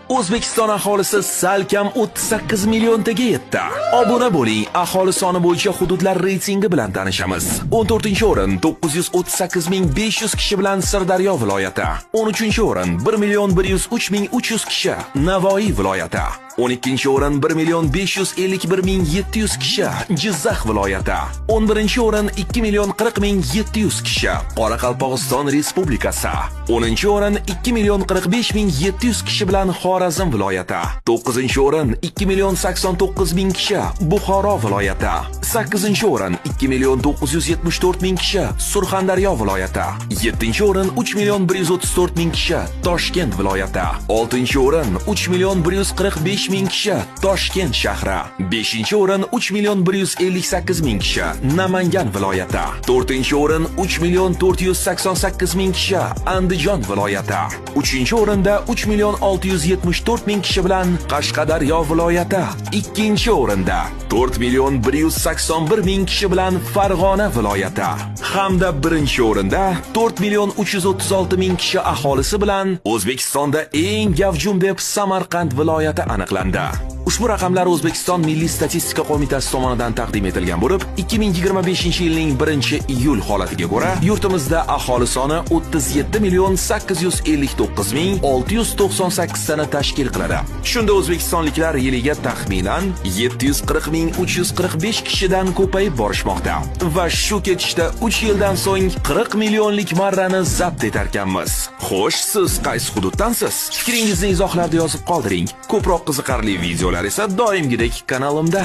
O'zbekiston aholisi salkam 38 milliontaga yetdi. Obuna bo'ling, aholi soni bo'yicha hududlar reytingi bilan tanishamiz. 14-o'rin 938.500 kishi bilan Sirdaryo viloyati. 13-o'rin 1.103.300 kishi Navoiy viloyati. 12-o'rin 1.551.700 kishi Jizzax viloyati. 11-o'rin 2.40.700 kishi Qoraqalpog'iston Respublikasi. 10-o'rin 2.45.700 kishi bilan Xorazm viloyati. 9-o'rin 2.89.000 kishi Buxoro viloyati. 8-o'rin 2.974.000 kishi Surxondaryo viloyati. 7-o'rin 3.134.000 kishi Toshkent viloyati. 6-o'rin 3.145.000 kishi Toshkent shahri. 5-o'rin 3.158.000 kishi Namangan viloyati. 4-o'rin 3.488.000 kishi Andijon viloyati. 3-o'rinda 3.674.000 kishi bilan Qashqadaryo viloyati. 2-o'rinda 4.181.000 kishi bilan Farg'ona viloyati. Hamda 1-o'rinda 4.336.000 kishi aholisi bilan O'zbekistonda eng gavjum deb Samarqand viloyati aniqlandi. Ushbu raqamlar O'zbekiston Milliy statistika qo'mitasi tomonidan taqdim etilgan bo'lib, 2025-yilning 1-iyul holatiga ko'ra, yurtimizda aholi soni 37.659.698 tani tashkil qiladi. Shunda o'zbekistonliklar yiliga taxminan 740.345 kishidan ko'payib borishmoqda. Va shu ketishda 3 yildan so'ng 40 millionlik marrani zabt etarkanmiz. Xo'sh, siz qaysi hududdansiz? Fikringizni izohlarda yozib qoldiring. Ko'proq qiziqarli videolar esa doimgidek kanalimda.